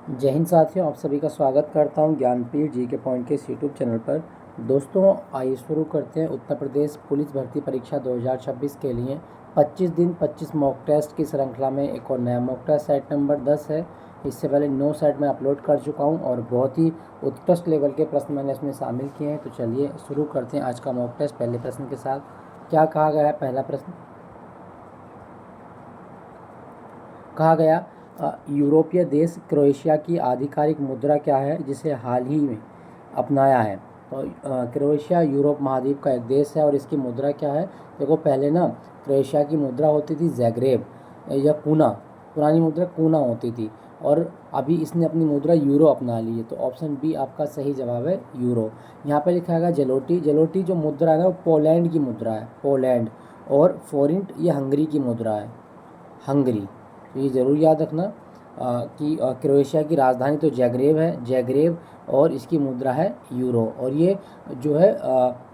जय हिंद साथियों, आप सभी का स्वागत करता हूं ज्ञानपीठ जी के पॉइंट के यूट्यूब चैनल पर। दोस्तों, आइए शुरू करते हैं। उत्तर प्रदेश पुलिस भर्ती परीक्षा 2026 के लिए 25 दिन 25 मॉक टेस्ट की श्रृंखला में एक और नया मॉक टेस्ट सेट नंबर 10 है। इससे पहले 9 सेट में अपलोड कर चुका हूं और बहुत ही उत्कृष्ट लेवल के प्रश्न मैंने इसमें शामिल किए हैं। तो चलिए शुरू करते हैं आज का मॉक टेस्ट पहले प्रश्न के साथ। क्या कहा गया है? पहला प्रश्न कहा गया, यूरोपीय देश क्रोएशिया की आधिकारिक मुद्रा क्या है जिसे हाल ही में अपनाया है? तो क्रोएशिया यूरोप महाद्वीप का एक देश है और इसकी मुद्रा क्या है? देखो, पहले ना क्रोएशिया की मुद्रा होती थी ज़ैग्रेब या कूना। पुरानी मुद्रा कूना होती थी और अभी इसने अपनी मुद्रा यूरो अपना ली है। तो ऑप्शन बी आपका सही जवाब है, यूरो। यहाँ पे लिखा है जलोटी। जलोटी जो मुद्रा है ना, वो पोलैंड की मुद्रा है, पोलैंड। और फोरिंट ये हंगरी की मुद्रा है, हंगरी। तो ये ज़रूर याद रखना कि क्रोएशिया की राजधानी तो जैग्रेब है, जैग्रेब, और इसकी मुद्रा है यूरो। और ये जो है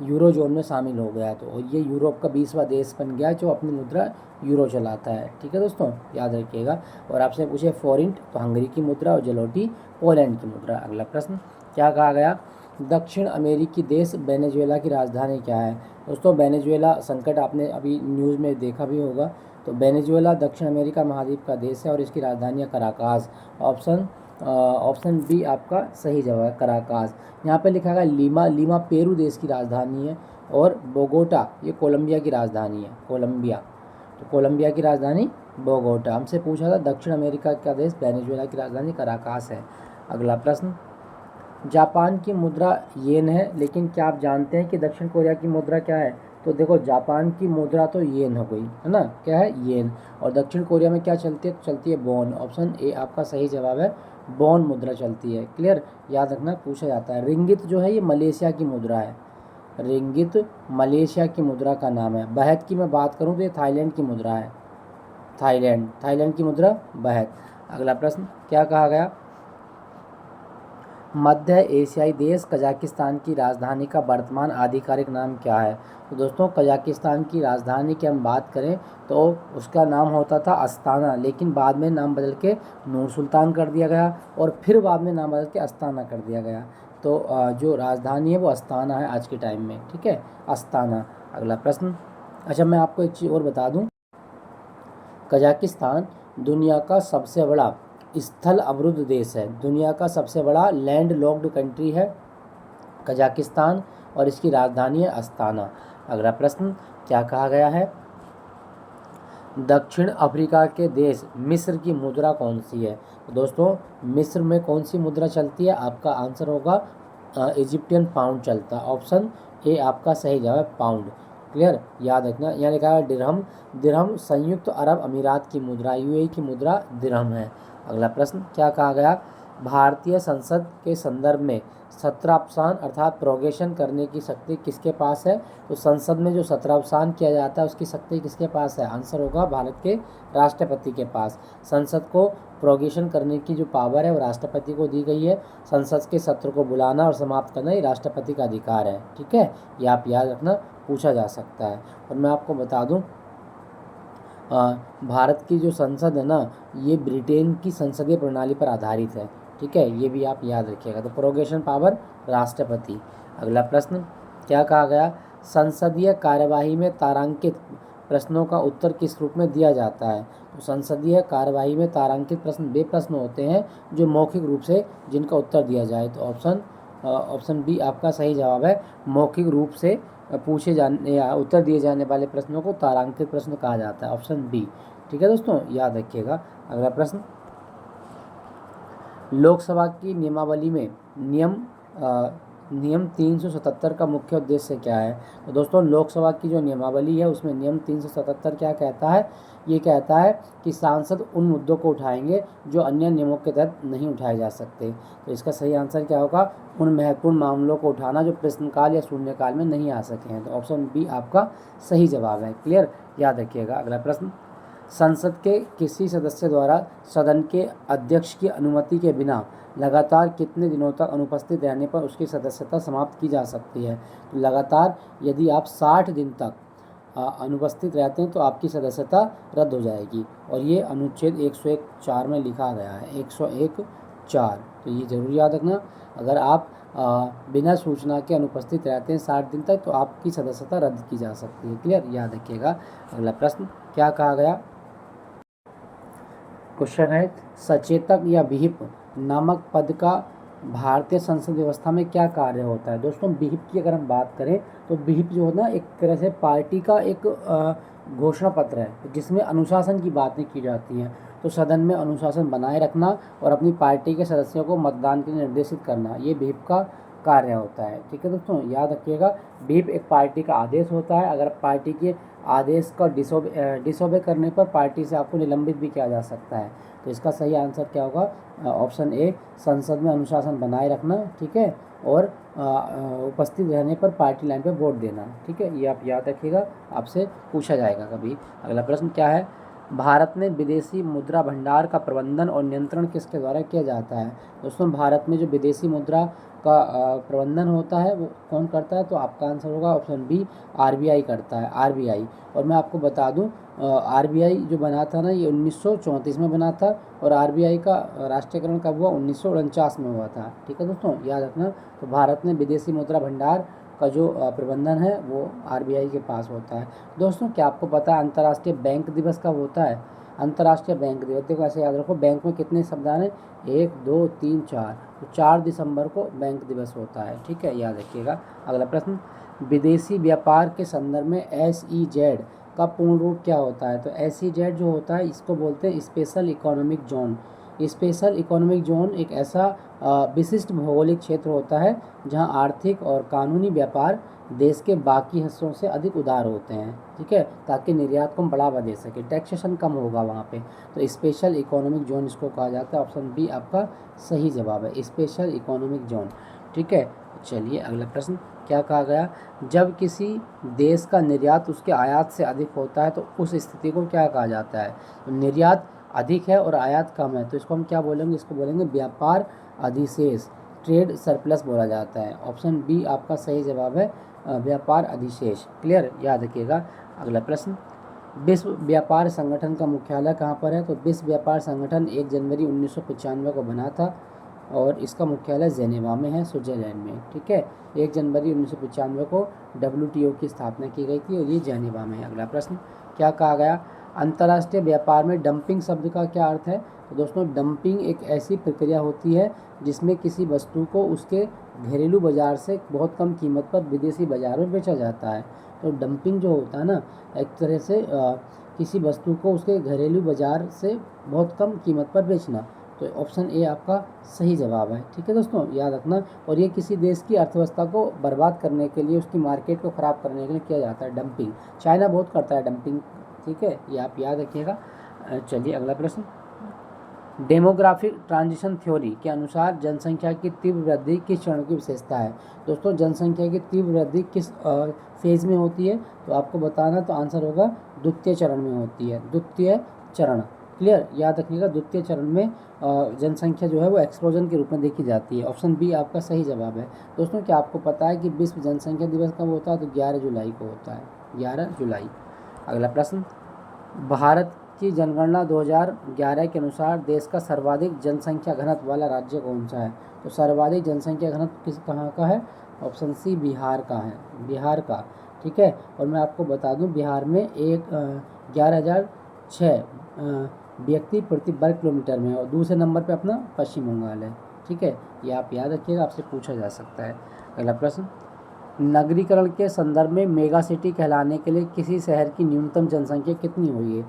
यूरो जोन में शामिल हो गया। तो और ये यूरोप का 20वां देश बन गया जो अपनी मुद्रा यूरो चलाता है। ठीक है दोस्तों, याद रखिएगा। और आपसे पूछे फोरिंट तो हंगरी की मुद्रा और जलोटी पोलैंड की मुद्रा। अगला प्रश्न क्या कहा गया? दक्षिण अमेरिकी देश वेनेजुएला की राजधानी क्या है? दोस्तों, वेनेजुएला संकट आपने अभी न्यूज़ में देखा भी होगा। तो वेनेजुएला दक्षिण अमेरिका महाद्वीप का देश है और इसकी राजधानी है कराकास। ऑप्शन बी आपका सही जवाब है, कराकास। यहाँ पे लिखा है लीमा। लीमा पेरू देश की राजधानी है और बोगोटा ये कोलंबिया की राजधानी है, कोलंबिया। तो कोलंबिया की राजधानी बोगोटा। हमसे पूछा था दक्षिण अमेरिका का देश वेनेजुएला की राजधानी कराकास है। अगला प्रश्न, जापान की मुद्रा येन है, लेकिन क्या आप जानते हैं कि दक्षिण कोरिया की मुद्रा क्या है? तो देखो, जापान की मुद्रा तो येन हो गई है ना, क्या है? येन। और दक्षिण कोरिया में क्या चलती है? चलती है वॉन। ऑप्शन ए आपका सही जवाब है, वॉन मुद्रा चलती है। क्लियर, याद रखना, पूछा जाता है। रिंगित जो है ये मलेशिया की मुद्रा है, रिंगित मलेशिया की मुद्रा का नाम है। बहत की मैं बात करूँ तो ये थाईलैंड की मुद्रा है, थाईलैंड, थाईलैंड की मुद्रा बहत। अगला प्रश्न क्या कहा गया? मध्य एशियाई देश कजाकिस्तान की राजधानी का वर्तमान आधिकारिक नाम क्या है? तो दोस्तों, कजाकिस्तान की राजधानी की हम बात करें तो उसका नाम होता था अस्ताना, लेकिन बाद में नाम बदल के नूर सुल्तान कर दिया गया और फिर बाद में नाम बदल के अस्ताना कर दिया गया। तो जो राजधानी है वो अस्ताना है आज के टाइम में। ठीक है, अस्ताना। अगला प्रश्न, अच्छा मैं आपको एक चीज़ और बता दूँ। कजाकिस्तान दुनिया का सबसे बड़ा स्थल अवरुद्ध देश है, दुनिया का सबसे बड़ा लैंड लॉक्ड कंट्री है कजाकिस्तान और इसकी राजधानी है अस्ताना। अगला प्रश्न क्या कहा गया है? दक्षिण अफ्रीका के देश मिस्र की मुद्रा कौन सी है? तो दोस्तों, मिस्र में कौन सी मुद्रा चलती है? आपका आंसर होगा इजिप्टियन पाउंड चलता है। ऑप्शन ए आपका सही जवाब है, पाउंड। क्लियर, याद रखना। यहाँ लिखा है दिरहम। दिरहम संयुक्त अरब अमीरात की मुद्रा, यूएई की मुद्रा दिरहम है। अगला प्रश्न क्या कहा गया? भारतीय संसद के संदर्भ में सत्रावसान अर्थात प्रोगेशन करने की शक्ति किसके पास है? तो संसद में जो सत्रावसान किया जाता है उसकी शक्ति किसके पास है? आंसर होगा भारत के राष्ट्रपति के पास। संसद को प्रोगेशन करने की जो पावर है वो राष्ट्रपति को दी गई है। संसद के सत्र को बुलाना और समाप्त करना ये राष्ट्रपति का अधिकार है। ठीक है, ये आप याद रखना, पूछा जा सकता है। और मैं आपको बता दूं, भारत की जो संसद है ना, ये ब्रिटेन की संसदीय प्रणाली पर आधारित है। ठीक है, ये भी आप याद रखिएगा। तो प्रोगेशन पावर राष्ट्रपति। अगला प्रश्न क्या कहा गया? संसदीय कार्यवाही में तारांकित प्रश्नों का उत्तर किस रूप में दिया जाता है? तो संसदीय कार्यवाही में तारांकित प्रश्न वे प्रश्न होते हैं जो मौखिक रूप से जिनका उत्तर दिया जाए। तो ऑप्शन बी आपका सही जवाब है, मौखिक रूप से पूछे जाने या उत्तर दिए जाने वाले प्रश्नों को तारांकित प्रश्न कहा जाता है। Option B. ठीक है दोस्तों, याद रखिएगा। अगला प्रश्न, लोकसभा की नियमावली में नियम 377 का मुख्य उद्देश्य क्या है? तो दोस्तों, लोकसभा की जो नियमावली है उसमें नियम 377 क्या कहता है? ये कहता है कि सांसद उन मुद्दों को उठाएंगे जो अन्य नियमों के तहत नहीं उठाए जा सकते। तो इसका सही आंसर क्या होगा? उन महत्वपूर्ण मामलों को उठाना जो प्रश्नकाल या शून्यकाल में नहीं आ सके हैं। तो ऑप्शन बी आपका सही जवाब है। क्लियर, याद रखिएगा। अगला प्रश्न, संसद के किसी सदस्य द्वारा सदन के अध्यक्ष की अनुमति के बिना लगातार कितने दिनों तक अनुपस्थित रहने पर उसकी सदस्यता समाप्त की जा सकती है? तो लगातार यदि आप 60 दिन तक अनुपस्थित रहते हैं तो आपकी सदस्यता रद्द हो जाएगी। और ये अनुच्छेद 101(4) में लिखा गया है, 101 4। तो ये जरूर याद रखना, अगर आप बिना सूचना के अनुपस्थित रहते हैं 60 दिन तक तो आपकी सदस्यता रद्द की जा सकती है। क्लियर, याद रखिएगा। अगला प्रश्न क्या कहा गया, क्वेश्चन है सचेतक या विहिप नामक पद का भारतीय संसद व्यवस्था में क्या कार्य होता है। दोस्तों विहिप की अगर हम बात करें तो विहिप जो है ना एक तरह से पार्टी का एक घोषणा पत्र है जिसमें अनुशासन की बातें की जाती हैं। तो सदन में अनुशासन बनाए रखना और अपनी पार्टी के सदस्यों को मतदान के लिए निर्देशित करना, ये विहिप का कार्य होता है। ठीक है दोस्तों, याद रखिएगा विहिप एक पार्टी का आदेश होता है। अगर पार्टी के आदेश का डिसोबे करने पर पार्टी से आपको निलंबित भी किया जा सकता है। तो इसका सही आंसर क्या होगा, ऑप्शन ए, संसद में अनुशासन बनाए रखना। ठीक है, और उपस्थित रहने पर पार्टी लाइन पर वोट देना। ठीक है, ये आप याद रखिएगा, आपसे पूछा जाएगा कभी। अगला प्रश्न क्या है, भारत में विदेशी मुद्रा भंडार का प्रबंधन और नियंत्रण किसके द्वारा किया जाता है। दोस्तों भारत में जो विदेशी मुद्रा का प्रबंधन होता है वो कौन करता है, तो आपका आंसर होगा ऑप्शन बी, आरबीआई करता है, आरबीआई। और मैं आपको बता दूं आरबीआई जो बना था ना ये 1934 में बना था और आरबीआई का राष्ट्रीयकरण कब हुआ, 1949 में हुआ था। ठीक है दोस्तों, याद रखना। तो भारत में विदेशी मुद्रा भंडार का जो प्रबंधन है वो आरबीआई के पास होता है। दोस्तों क्या आपको पता है अंतर्राष्ट्रीय बैंक दिवस कब होता है। अंतर्राष्ट्रीय बैंक दिवस, देखो ऐसे याद रखो, बैंक में कितने शब्दान हैं, 1 2 3 4, तो 4 दिसंबर को बैंक दिवस होता है। ठीक है, याद रखिएगा। अगला प्रश्न, विदेशी व्यापार के संदर्भ में SEZ का पूर्ण रूप क्या होता है। तो SEZ जो होता है इसको बोलते हैं special economic zone. Special economic zone एक ऐसा विशिष्ट भौगोलिक क्षेत्र होता है जहां आर्थिक और कानूनी व्यापार देश के बाकी हिस्सों से अधिक उदार होते हैं। ठीक है, ताकि निर्यात को हम बढ़ावा दे सके, टैक्सेशन कम होगा वहाँ पे। तो स्पेशल इकोनॉमिक जोन इसको कहा जाता है। ऑप्शन बी आपका सही जवाब है, स्पेशल इकोनॉमिक जोन। ठीक है, चलिए अगला प्रश्न क्या कहा गया, जब किसी देश का निर्यात उसके आयात से अधिक होता है तो उस स्थिति को क्या कहा जाता है। तो निर्यात अधिक है और आयात कम है तो इसको हम क्या बोलेंगे, इसको बोलेंगे व्यापार अधिशेष, ट्रेड सरप्लस बोला जाता है। ऑप्शन बी आपका सही जवाब है, व्यापार अधिशेष। क्लियर, याद रखिएगा। अगला प्रश्न, विश्व व्यापार संगठन का मुख्यालय कहाँ पर है। तो विश्व व्यापार संगठन 1 जनवरी 1995 को बना था और इसका मुख्यालय जेनेवा में है, स्विट्जरलैंड में। ठीक है, 1 जनवरी 1995 को WTO की स्थापना की गई थी और ये जेनेवा में है। अगला प्रश्न क्या कहा गया, अंतर्राष्ट्रीय व्यापार में डंपिंग शब्द का क्या अर्थ है। तो दोस्तों डंपिंग एक ऐसी प्रक्रिया होती है जिसमें किसी वस्तु को उसके घरेलू बाज़ार से बहुत कम कीमत पर विदेशी बाज़ार में बेचा जाता है। तो डंपिंग जो होता है ना, एक तरह से किसी वस्तु को उसके घरेलू बाज़ार से बहुत कम कीमत पर बेचना। तो ऑप्शन ए आपका सही जवाब है। ठीक है दोस्तों, याद रखना। और ये किसी देश की अर्थव्यवस्था को बर्बाद करने के लिए, उसकी मार्केट को ख़राब करने के लिए किया जाता है डंपिंग। चाइना बहुत करता है डंपिंग। ठीक है, ये आप याद रखिएगा। चलिए अगला प्रश्न, डेमोग्राफिक ट्रांजिशन थ्योरी के अनुसार जनसंख्या की तीव्र वृद्धि किस चरण की विशेषता है। दोस्तों जनसंख्या की तीव्र वृद्धि किस फेज में होती है, तो आपको बताना, तो आंसर होगा द्वितीय चरण में होती है, द्वितीय चरण। क्लियर, याद रखिएगा, द्वितीय चरण में जनसंख्या जो है वो एक्सप्लोजन के रूप में देखी जाती है। ऑप्शन बी आपका सही जवाब है। दोस्तों क्या आपको पता है कि विश्व जनसंख्या दिवस कब होता है, तो 11 जुलाई को होता है, 11 जुलाई। अगला प्रश्न, भारत की जनगणना 2011 के अनुसार देश का सर्वाधिक जनसंख्या घनत्व वाला राज्य कौन सा है। तो सर्वाधिक जनसंख्या घनत्व कहाँ का है, ऑप्शन सी बिहार का है, बिहार का। ठीक है, और मैं आपको बता दूं बिहार में 11,006 व्यक्ति प्रति वर्ग किलोमीटर में है और दूसरे नंबर पे अपना पश्चिम बंगाल है। ठीक है, ये आप याद रखिएगा, आपसे पूछा जा सकता है। अगला प्रश्न, नगरीकरण के संदर्भ में मेगा सिटी कहलाने के लिए किसी शहर की न्यूनतम जनसंख्या कितनी हुई है।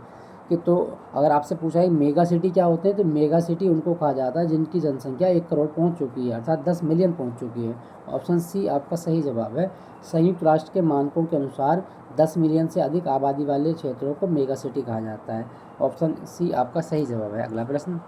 कि तो अगर आपसे पूछा है मेगा सिटी क्या होते हैं, तो मेगा सिटी उनको कहा जाता है जिनकी जनसंख्या 1 करोड़ पहुंच चुकी है, अर्थात 10 मिलियन पहुंच चुकी है। ऑप्शन सी आपका सही जवाब है। संयुक्त राष्ट्र के मानकों के अनुसार 10 मिलियन से अधिक आबादी वाले क्षेत्रों को मेगा सिटी कहा जाता है। ऑप्शन सी आपका सही जवाब है। अगला प्रश्न,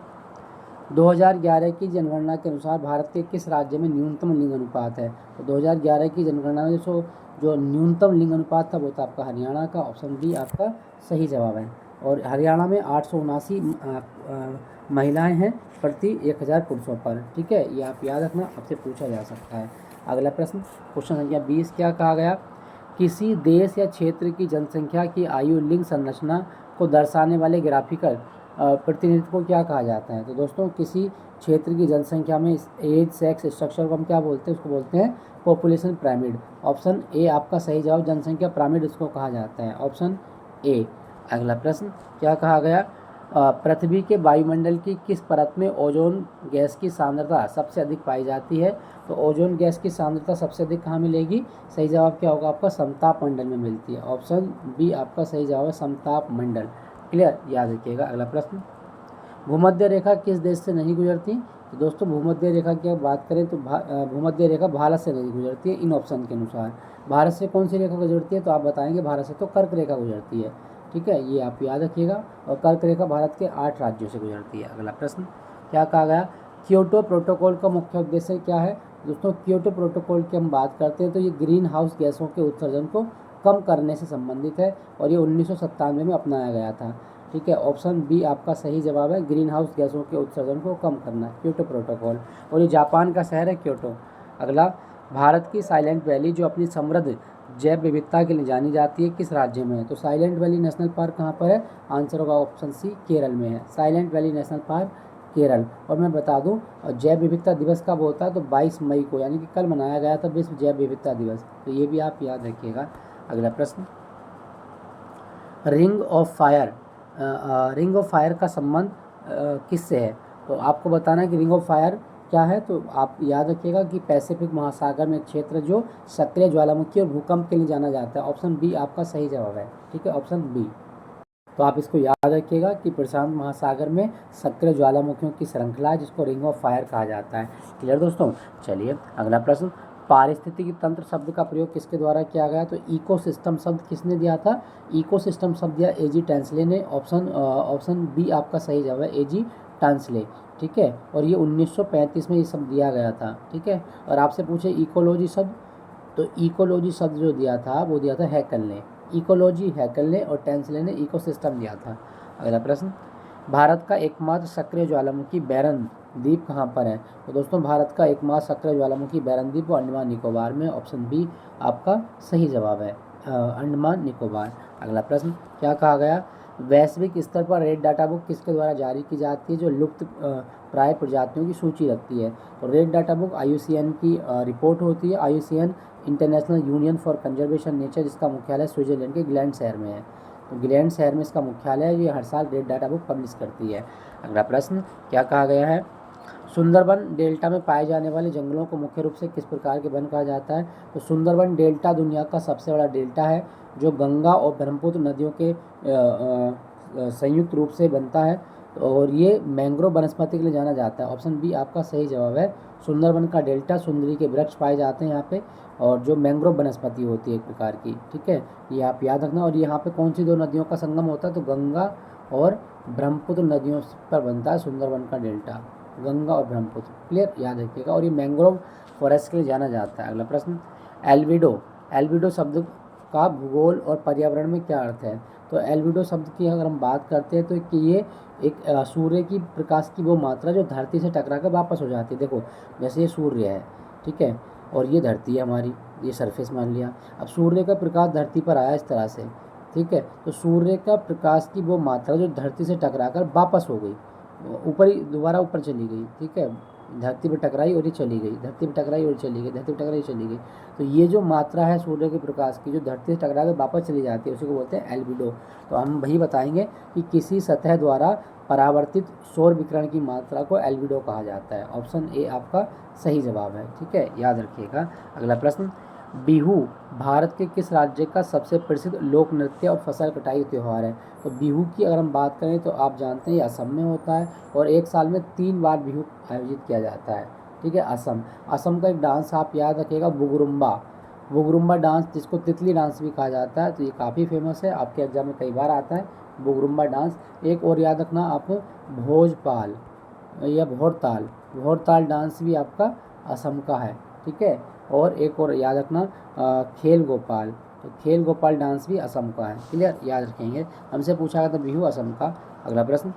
2011 की जनगणना के अनुसार भारत के किस राज्य में न्यूनतम लिंग अनुपात है। तो 2011 की जनगणना में जो न्यूनतम लिंग अनुपात था वो था आपका हरियाणा का। ऑप्शन बी आपका सही जवाब है। और हरियाणा में 879 महिलाएं हैं प्रति 1000 पुरुषों पर। ठीक है, ये आप याद रखना, आपसे पूछा जा सकता है। अगला प्रश्न, क्वेश्चन संख्या 20 क्या कहा गया, किसी देश या क्षेत्र की जनसंख्या की आयु लिंग संरचना को दर्शाने वाले ग्राफिकल प्रतिनिधित्व को क्या कहा जाता है। तो दोस्तों किसी क्षेत्र की जनसंख्या में एज सेक्स स्ट्रक्चर को हम क्या बोलते हैं, उसको बोलते हैं पॉपुलेशन पिरामिड। ऑप्शन ए आपका सही जवाब, जनसंख्या पिरामिड इसको कहा जाता है, ऑप्शन ए। अगला प्रश्न क्या कहा गया, पृथ्वी के वायुमंडल की किस परत में ओजोन गैस की सांद्रता सबसे अधिक पाई जाती है। तो ओजोन गैस की सांद्रता सबसे अधिक कहाँ मिलेगी, सही जवाब क्या होगा आपका, समताप मंडल में मिलती है, ऑप्शन बी आपका सही जवाब है, समताप मंडल। क्लियर, याद रखिएगा। अगला प्रश्न, भूमध्य रेखा किस देश से नहीं गुजरती। तो दोस्तों भूमध्य रेखा की बात करें तो भूमध्य रेखा भारत से नहीं गुजरती है इन ऑप्शन के अनुसार। भारत से कौन सी रेखा गुजरती है, तो आप बताएंगे भारत से तो कर्क रेखा गुजरती है, ठीक है, ये आप याद रखिएगा। और कर्क रेखा भारत के 8 राज्यों से गुजरती है। अगला प्रश्न क्या कहा गया, क्योटो प्रोटोकॉल का मुख्य उद्देश्य क्या है। दोस्तों क्योटो प्रोटोकॉल की हम बात करते हैं तो ये ग्रीन हाउस गैसों के उत्सर्जन को कम करने से संबंधित है और ये 1997 में अपनाया गया था, ठीक है, ऑप्शन बी आपका सही जवाब है, ग्रीन हाउस गैसों के उत्सर्जन को कम करना, क्योटो प्रोटोकॉल। और ये जापान का शहर है क्योटो। अगला, भारत की साइलेंट वैली जो अपनी समृद्ध जैव विविधता के लिए जानी जाती है किस राज्य में है। तो साइलेंट वैली नेशनल पार्क कहाँ पर है, आंसर होगा ऑप्शन सी, केरल में है, silent valley national park Kerala. और मैं बता दूं जैव विविधता दिवस कब होता है, तो 22 मई को, यानी कि कल मनाया गया था विश्व जैव विविधता दिवस, तो ये भी आप याद रखिएगा। अगला प्रश्न, ring of fire, ring of fire का संबंध किससे है। तो आपको बताना है कि रिंग ऑफ फायर क्या है, तो आप याद रखिएगा कि पैसिफिक महासागर में एक क्षेत्र जो सक्रिय ज्वालामुखी और भूकंप के लिए जाना जाता है, ऑप्शन बी आपका सही जवाब है, ठीक है, ऑप्शन बी। तो आप इसको याद रखिएगा कि प्रशांत महासागर में सक्रिय ज्वालामुखियों की श्रृंखला है जिसको रिंग ऑफ फायर कहा जाता है। क्लियर दोस्तों, चलिए अगला प्रश्न, पारिस्थितिकी तंत्र शब्द का प्रयोग किसके द्वारा किया गया। तो इकोसिस्टम शब्द किसने दिया था, इकोसिस्टम शब्द दिया एजी टैंसले ने, ऑप्शन बी आपका सही जवाब है, एजी टैंसले, ठीक है। और ये 1935 में ये शब्द दिया गया था, ठीक है। और आपसे पूछे इकोलॉजी शब्द, तो इकोलॉजी शब्द जो दिया था वो दिया था हैकल ने, इकोलॉजी हैकल ने, और टैंसले ने इकोसिस्टम दिया था। अगला प्रश्न, भारत का एकमात्र सक्रिय ज्वालामुखी बैरन द्वीप कहाँ पर है। तो दोस्तों भारत का एकमात्र सक्रिय ज्वालामुखी बैरन द्वीप वो अंडमान निकोबार में, ऑप्शन बी आपका सही जवाब है, अंडमान निकोबार। अगला प्रश्न क्या कहा गया, वैश्विक स्तर पर रेड डाटा बुक किसके द्वारा जारी की जाती है जो लुप्त प्राय प्रजातियों की सूची रखती है। तो रेड डाटा बुक IUCN की रिपोर्ट होती है, IUCN international union for conservation nature, जिसका मुख्यालय स्विट्जरलैंड के ग्लैंड शहर में है। तो ग्लैंड शहर में इसका मुख्यालय है, ये हर साल रेड डाटा बुक पब्लिश करती है। अगला प्रश्न क्या कहा गया है, सुंदरबन डेल्टा में पाए जाने वाले जंगलों को मुख्य रूप से किस प्रकार के वन कहा जाता है। तो सुंदरबन डेल्टा दुनिया का सबसे बड़ा डेल्टा है जो गंगा और ब्रह्मपुत्र नदियों के संयुक्त रूप से बनता है और ये मैंग्रोव वनस्पति के लिए जाना जाता है, ऑप्शन बी आपका सही जवाब है, सुंदरबन का डेल्टा, सुंदरी के वृक्ष पाए जाते हैं यहाँ पे और जो मैंग्रोव वनस्पति होती है एक प्रकार की, ठीक है, ये आप याद रखना। और यहाँ पे कौन सी दो नदियों का संगम होता है, तो गंगा और ब्रह्मपुत्र नदियों पर बनता है सुंदरबन का डेल्टा, गंगा और ब्रह्मपुत्र, क्लियर, याद रखिएगा। और ये मैंग्रोव फॉरेस्ट के लिए जाना जाता है। अगला प्रश्न, एल्बिडो, एल्बिडो शब्द का भूगोल और पर्यावरण में क्या अर्थ है। तो एल्बिडो शब्द की अगर हम बात करते हैं तो कि ये एक सूर्य की प्रकाश की वो मात्रा जो धरती से टकरा कर वापस हो जाती है। देखो जैसे ये सूर्य है, ठीक है, और ये धरती है हमारी, ये सरफेस मान लिया। अब सूर्य का प्रकाश धरती पर आया इस तरह से, ठीक है, तो सूर्य का प्रकाश की वो मात्रा जो धरती से टकरा कर वापस हो गई, ऊपर ही दोबारा ऊपर चली गई, ठीक है, धरती पर टकराई और ये चली गई, धरती पर टकराई और चली गई, धरती पर टकराई चली गई। तो ये जो मात्रा है सूर्य के प्रकाश की जो धरती से टकरा कर वापस चली जाती है उसी को बोलते हैं एल्बिडो। तो हम वही बताएंगे कि किसी सतह द्वारा परावर्तित सौर विकिरण की मात्रा को एल्बिडो कहा जाता है, ऑप्शन ए आपका सही जवाब है, ठीक है, याद रखिएगा। अगला प्रश्न, बिहू भारत के किस राज्य का सबसे प्रसिद्ध लोक नृत्य और फसल कटाई त्यौहार है। तो बिहू की अगर हम बात करें तो आप जानते हैं ये असम में होता है और एक साल में 3 बार बिहू आयोजित किया जाता है, ठीक है। असम का एक डांस आप याद रखिएगा, बुगरुम्बा डांस, जिसको तितली डांस भी कहा जाता है, तो ये काफ़ी फेमस है, आपके एग्जाम में कई बार आता है बुगरुम्बा डांस। एक और याद रखना आप, भोजपाल या भोरताल डांस भी आपका असम का है, ठीक है। और एक और याद रखना खेल गोपाल, तो खेल गोपाल डांस भी असम का है, क्लियर, याद रखेंगे। हमसे पूछा गया था बिहू असम का। अगला प्रश्न,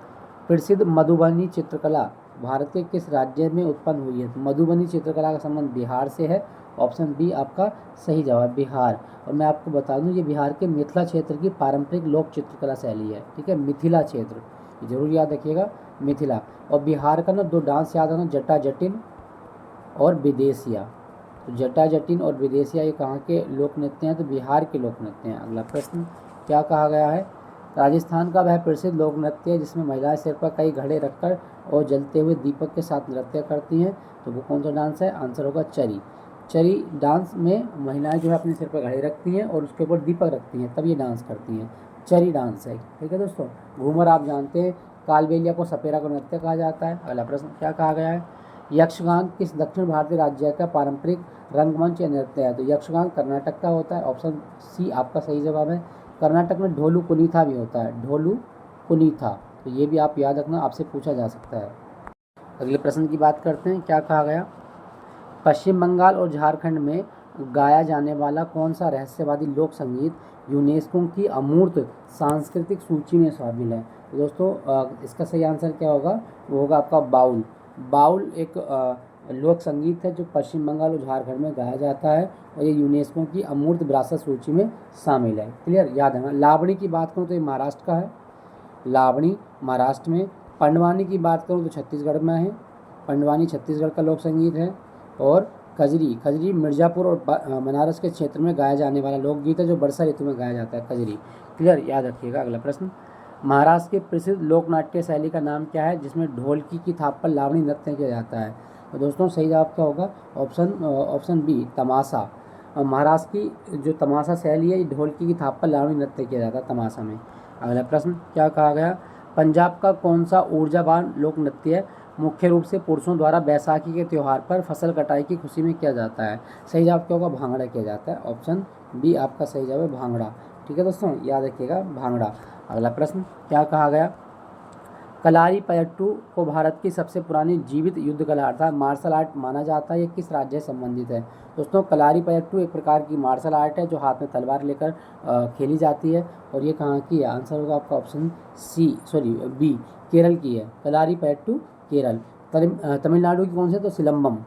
प्रसिद्ध मधुबनी चित्रकला भारत के किस राज्य में उत्पन्न हुई है। तो मधुबनी चित्रकला का संबंध बिहार से है, ऑप्शन बी आपका सही जवाब, बिहार। और मैं आपको बता दूं ये बिहार के मिथिला क्षेत्र की पारंपरिक लोक चित्रकला शैली है, ठीक है, मिथिला क्षेत्र, जरूर याद रखिएगा, मिथिला। और बिहार का ना 2 डांस याद रखना, जटा जटिन और विदेशिया। तो जटा जटिन और विदेशिया ये कहाँ के लोक नृत्य हैं? तो बिहार के लोक नृत्य हैं। अगला प्रश्न क्या कहा गया है? राजस्थान का वह प्रसिद्ध लोक नृत्य है जिसमें महिलाएं सिर पर कई घड़े रखकर और जलते हुए दीपक के साथ नृत्य करती हैं। तो वो कौन सा डांस है? आंसर होगा चरी। चरी डांस में महिलाएं जो है अपने सिर पर घड़े रखती हैं और उसके ऊपर दीपक रखती हैं, तब ये डांस करती हैं। चरी डांस है, ठीक है दोस्तों। घूमर आप जानते हैं, कालबेलिया को सपेरा का नृत्य कहा जाता है। अगला प्रश्न क्या कहा गया है? यक्षगान किस दक्षिण भारतीय राज्य का पारंपरिक रंगमंच या नृत्य है? तो यक्षगान कर्नाटक का होता है। ऑप्शन सी आपका सही जवाब है। कर्नाटक में ढोलू कुनीथा भी होता है, ढोलू कुनीथा। तो ये भी आप याद रखना, आपसे पूछा जा सकता है। अगले प्रश्न की बात करते हैं, क्या कहा गया? पश्चिम बंगाल और झारखंड में गाया जाने वाला कौन सा रहस्यवादी लोक संगीत यूनेस्को की अमूर्त सांस्कृतिक सूची में शामिल है? तो दोस्तों इसका सही आंसर क्या होगा? वो होगा आपका बाउल। बाउल एक लोक संगीत है जो पश्चिम बंगाल और झारखंड में गाया जाता है और ये यूनेस्को की अमूर्त विरासत सूची में शामिल है। क्लियर, याद है। लावणी की बात करूँ तो ये महाराष्ट्र का है, लावणी महाराष्ट्र में। पंडवानी की बात करूँ तो छत्तीसगढ़ में है, पंडवानी छत्तीसगढ़ का लोक संगीत है। और खजरी, खजरी मिर्ज़ापुर और बनारस के क्षेत्र में गाया जाने वाला लोकगीत है जो वर्षा ऋतु में गाया जाता है, खजरी। क्लियर, याद रखिएगा। अगला प्रश्न, महाराष्ट्र के प्रसिद्ध लोक नाट्य शैली का नाम क्या है जिसमें ढोलकी की थाप पर लावणी नृत्य किया जाता है? तो दोस्तों सही जवाब क्या होगा? ऑप्शन बी, तमाशा। महाराष्ट्र की जो तमाशा शैली है, ढोलकी की थाप पर लावणी नृत्य किया जाता है तमाशा में। अगला प्रश्न क्या कहा गया? पंजाब का कौन सा ऊर्जावान लोक नृत्य है मुख्य रूप से पुरुषों द्वारा बैसाखी के त्यौहार पर फसल कटाई की खुशी में किया जाता है? सही जवाब क्या होगा? भांगड़ा किया जाता है। ऑप्शन बी आपका सही जवाब है, भांगड़ा। ठीक है दोस्तों, याद रखिएगा, भांगड़ा। अगला प्रश्न क्या कहा गया? कलारीपयट्टू को भारत की सबसे पुरानी जीवित युद्ध कला अर्थात मार्शल आर्ट माना जाता है। ये किस राज्य से संबंधित है? दोस्तों कलारीपयट्टू एक प्रकार की मार्शल आर्ट है जो हाथ में तलवार लेकर खेली जाती है और ये कहाँ की है? आंसर होगा आपका ऑप्शन बी, केरल की है। कलारीपयट्टू केरल। तमिलनाडु की कौन सी? तो सिलम्बम।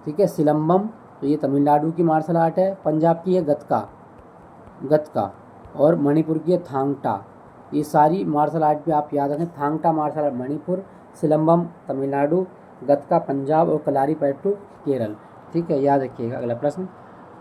ठीक है, सिलम्बम। तो ये तमिलनाडु की मार्शल आर्ट है। पंजाब की है गतका, गतका। और मणिपुर की है थांगटा। ये सारी मार्शल आर्ट भी आप याद रखें। थांगटा मार्शल आर्ट मणिपुर, सिलम्बम तमिलनाडु, गतका पंजाब और कलारीपयट्टू केरल। ठीक है, याद रखिएगा। अगला प्रश्न,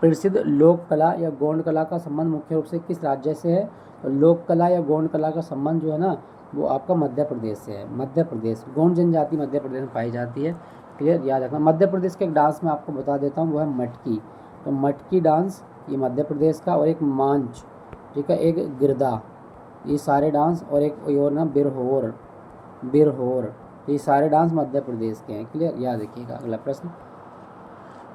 प्रसिद्ध लोक कला या गौंड कला का संबंध मुख्य रूप से किस राज्य से है? तो लोक कला या गौंड कला का संबंध जो है ना वो आपका मध्य प्रदेश से है। मध्य प्रदेश, गौंड जनजाति मध्य प्रदेश में पाई जाती है। क्लियर, याद रखना। मध्य प्रदेश के एक डांस मैं आपको बता देता हूँ, वो है मटकी। तो मटकी डांस ये मध्य प्रदेश का, और एक मांझ, ठीक है, एक गिरदा, ये सारे डांस, और एक और ना बिरहोर, बिरहोर, ये सारे डांस मध्य प्रदेश के हैं। क्लियर, याद रखिएगा। अगला प्रश्न,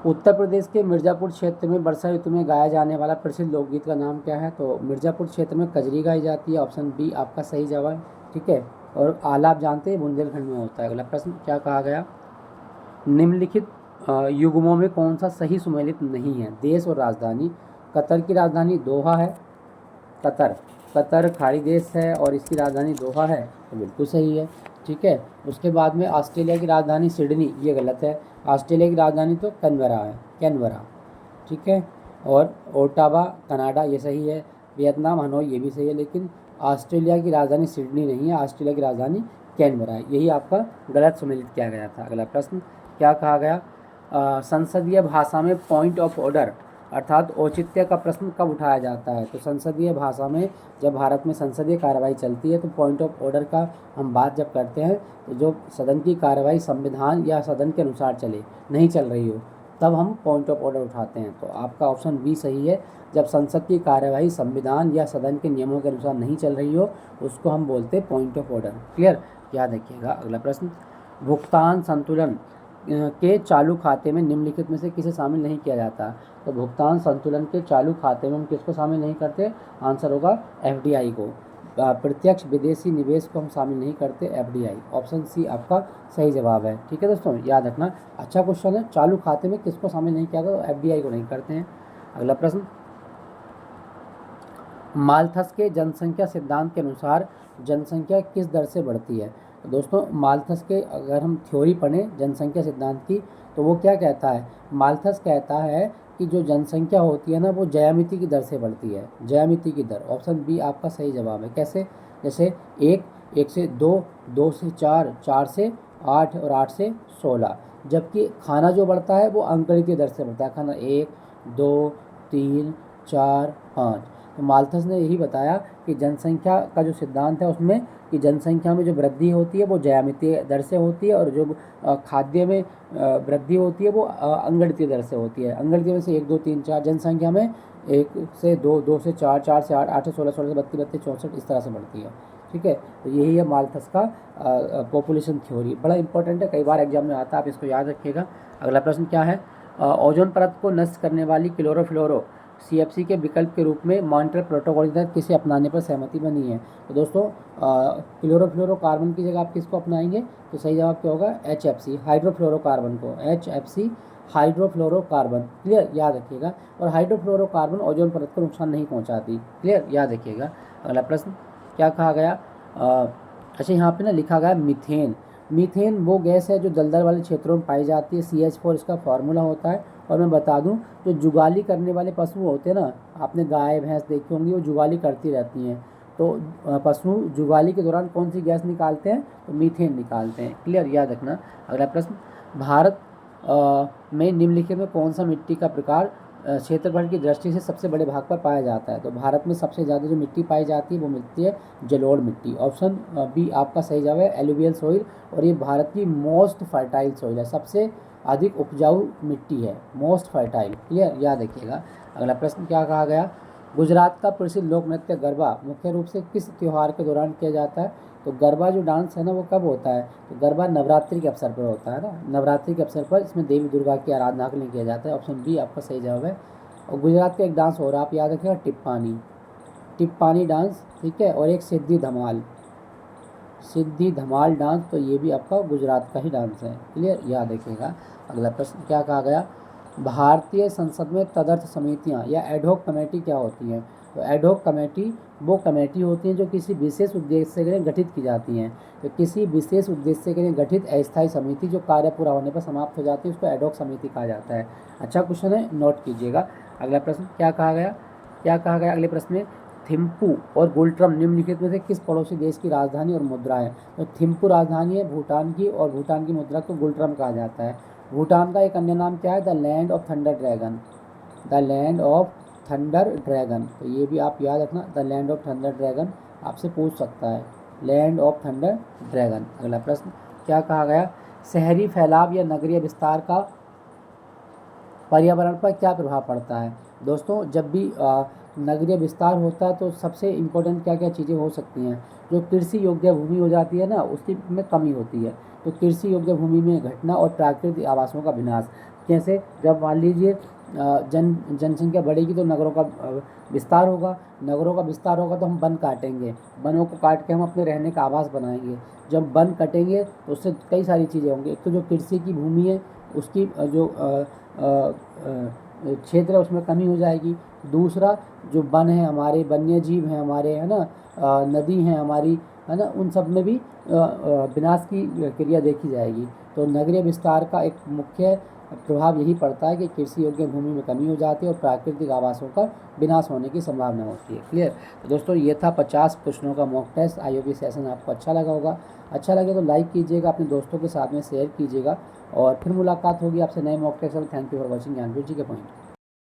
उत्तर प्रदेश के मिर्ज़ापुर क्षेत्र में वर्षा ऋतु में गाया जाने वाला प्रसिद्ध लोकगीत का नाम क्या है? तो मिर्ज़ापुर क्षेत्र में कजरी गाई जाती है। ऑप्शन बी आपका सही जवाब है। ठीक है, और आला आप जानते हैं बुंदेलखंड में होता है। अगला प्रश्न क्या कहा गया? निम्नलिखित युग्मों में कौन सा सही सुमेलित नहीं है? देश और राजधानी। कतर की राजधानी दोहा है, कतर, कतर खाड़ी देश है और इसकी राजधानी दोहा है, तो बिल्कुल सही है। ठीक है, उसके बाद में ऑस्ट्रेलिया की राजधानी सिडनी, ये गलत है। ऑस्ट्रेलिया की राजधानी तो कैनबरा है, कैनबरा। ठीक है, और ओटावा कनाडा, ये सही है। वियतनाम हनोई, ये भी सही है, लेकिन ऑस्ट्रेलिया की राजधानी सिडनी नहीं है, ऑस्ट्रेलिया की राजधानी कैनबरा है। यही आपका गलत सम्मिलित किया गया था। अगला प्रश्न क्या कहा गया? संसदीय भाषा में पॉइंट ऑफ ऑर्डर अर्थात औचित्य का प्रश्न कब उठाया जाता है? तो संसदीय भाषा में जब भारत में संसदीय कार्रवाई चलती है तो पॉइंट ऑफ ऑर्डर का हम बात जब करते हैं तो जो सदन की कार्रवाई संविधान या सदन के अनुसार चले, नहीं चल रही हो, तब हम पॉइंट ऑफ ऑर्डर उठाते हैं। तो आपका ऑप्शन बी सही है। जब संसद की कार्यवाही संविधान या सदन के नियमों के अनुसार नहीं चल रही हो उसको हम बोलते हैं पॉइंट ऑफ ऑर्डर। क्लियर, याद रखिएगा। अगला प्रश्न, भुगतान संतुलन के चालू खाते में निम्नलिखित में से किसे शामिल नहीं किया जाता? तो भुगतान संतुलन के चालू खाते में हम किसको शामिल नहीं करते? आंसर होगा एफडीआई को। प्रत्यक्ष विदेशी निवेश को हम शामिल नहीं करते, एफडीआई। ऑप्शन सी आपका सही जवाब है। ठीक है दोस्तों, याद रखना, अच्छा क्वेश्चन है। चालू खाते में किसको शामिल नहीं किया जाता? तो एफडीआई को नहीं करते हैं। अगला प्रश्न, माल्थस के जनसंख्या सिद्धांत के अनुसार जनसंख्या किस दर से बढ़ती है? तो दोस्तों माल्थस के अगर हम थ्योरी पढ़ें जनसंख्या सिद्धांत की तो वो क्या कहता है? माल्थस कहता है कि जो जनसंख्या होती है ना वो ज्यामिति की दर से बढ़ती है, ज्यामिति की दर। ऑप्शन बी आपका सही जवाब है। कैसे? जैसे 1 1 से 2, 2 से 4, 4 से 8 और 8 से 16। जबकि खाना जो बढ़ता है वो अंकगणितीय दर से बढ़ता है। खाना 1, 2, 3, 4, 5। तो माल्थस ने यही बताया कि जनसंख्या का जो सिद्धांत है उसमें कि जनसंख्या में जो वृद्धि होती है वो ज्यामितीय दर से होती है, और जो खाद्य में वृद्धि होती है वो अंकगणितीय दर से होती है। अंकगणितीय में से 1, 2, 3, 4, जनसंख्या में 1 से 2, 2 से 4, 4 से 8, 8 से 16, 16 से 32, 32, 64 इस तरह से बढ़ती है। ठीक है, तो यही है माल्थस का पॉपुलेशन थ्योरी। बड़ा इंपॉर्टेंट है, कई बार एग्जाम में आता है, आप इसको याद रखिएगा। अगला प्रश्न क्या है? ओजोन परत को नष्ट करने वाली क्लोरोफ्लोरो CFC के विकल्प के रूप में मॉन्ट्रियल प्रोटोकॉल के तहत किसे अपनाने पर सहमति बनी है? तो दोस्तों क्लोरोफ्लोरोकार्बन की जगह आप किसको अपनाएंगे? तो सही जवाब क्या होगा? HFC, हाइड्रोफ्लोरोकार्बन को, HFC हाइड्रोफ्लोरोकार्बन। क्लियर, याद रखिएगा। और हाइड्रोफ्लोरोकार्बन ओजोन परत को नुकसान नहीं पहुंचाती। क्लियर, याद रखिएगा। अगला प्रश्न क्या कहा गया? अच्छा, यहाँ पे ना लिखा गया मीथेन। मीथेन वो गैस है जो दलदल वाले क्षेत्रों में पाई जाती है। CH4 इसका फार्मूला होता है। और मैं बता दूं, जो जुगाली करने वाले पशु होते हैं ना, आपने गाय भैंस देखी होंगी, वो जुगाली करती रहती हैं। तो पशु जुगाली के दौरान कौन सी गैस निकालते हैं? तो मीथेन निकालते हैं। क्लियर, याद रखना। अगला प्रश्न, भारत में निम्नलिखित में कौन सा मिट्टी का प्रकार क्षेत्रफल की दृष्टि से सबसे बड़े भाग पर पाया जाता है? तो भारत में सबसे ज़्यादा जो मिट्टी पाई जाती है वो मिलती है जलोढ़ मिट्टी। ऑप्शन बी आपका सही जवाब है, एलुवियल सॉइल। और ये भारत की मोस्ट फर्टाइल सॉइल है, सबसे अधिक उपजाऊ मिट्टी है, मोस्ट फर्टाइल। क्लियर, याद रखिएगा। अगला प्रश्न क्या कहा गया? गुजरात का प्रसिद्ध लोक नृत्य गरबा मुख्य रूप से किस त्यौहार के दौरान किया जाता है? तो गरबा जो डांस है ना वो कब होता है? तो गरबा नवरात्रि के अवसर पर होता है ना, नवरात्रि के अवसर पर इसमें देवी दुर्गा की आराधना के लिए किया जाता है। ऑप्शन बी आपका सही जवाब है। और गुजरात का एक डांस हो रहा है, आप याद रखिएगा, टिप्पानी, टिप्पानी डांस। ठीक है, और एक सिद्धि धमाल, सिद्धि धमाल डांस, तो ये भी आपका गुजरात का ही डांस है। क्लियर, याद रखिएगा। अगला प्रश्न क्या कहा गया? भारतीय संसद में तदर्थ समितियां या एडहॉक कमेटी क्या होती हैं? तो एडहॉक कमेटी वो कमेटी होती हैं जो किसी विशेष उद्देश्य के लिए गठित की जाती हैं। तो किसी विशेष उद्देश्य के लिए गठित अस्थायी समिति जो कार्य पूरा होने पर समाप्त हो जाती है उसको एडहॉक समिति कहा जाता है। अच्छा क्वेश्चन है, नोट कीजिएगा। अगला प्रश्न क्या कहा गया? क्या कहा गया अगले प्रश्न में? थिम्पू और गुलट्रम निम्नलिखित में से किस पड़ोसी देश की राजधानी और मुद्रा है? तो थिम्पू राजधानी है भूटान की, और भूटान की मुद्रा को गुलट्रम कहा जाता है। भूटान का एक अन्य नाम क्या है? The land of thunder dragon, the land of thunder dragon. तो ये भी आप याद रखना, the land of thunder dragon आपसे पूछ सकता है, लैंड ऑफ थंडर ड्रैगन। अगला प्रश्न क्या कहा गया? शहरी फैलाव या नगरीय विस्तार का पर्यावरण पर क्या प्रभाव पड़ता है? दोस्तों, जब भी नगरीय विस्तार होता है तो सबसे इम्पोर्टेंट क्या क्या चीज़ें हो सकती हैं? जो कृषि योग्य भूमि हो जाती है ना, उसकी में कमी होती है। तो कृषि योग्य भूमि में घटना और प्राकृतिक आवासों का विनाश। जैसे जब मान लीजिए जनसंख्या बढ़ेगी तो नगरों का विस्तार होगा, नगरों का विस्तार होगा तो हम वन काटेंगे, वनों को काट के हम अपने रहने का आवास बनाएंगे। जब वन कटेंगे तो उससे कई सारी चीज़ें होंगी। एक तो जो कृषि की भूमि है उसकी जो क्षेत्र है उसमें कमी हो जाएगी। दूसरा, जो वन है हमारे, वन्य जीव हैं हमारे, है ना, नदी हैं हमारी, है ना, उन सब में भी विनाश की क्रिया देखी जाएगी। तो नगरीय विस्तार का एक मुख्य प्रभाव यही पड़ता है कि कृषि योग्य भूमि में कमी हो जाती है और प्राकृतिक आवासों का विनाश होने की संभावना होती है। क्लियर? तो दोस्तों, ये था 50 प्रश्नों का मॉक टेस्ट। आई होप ये सेशन आपको अच्छा लगा होगा। अच्छा लगे तो लाइक कीजिएगा, अपने दोस्तों के साथ में शेयर कीजिएगा, और फिर मुलाकात होगी आपसे नए मॉक टेस्ट में। Thank you for watching Gyanveer जी के पॉइंट।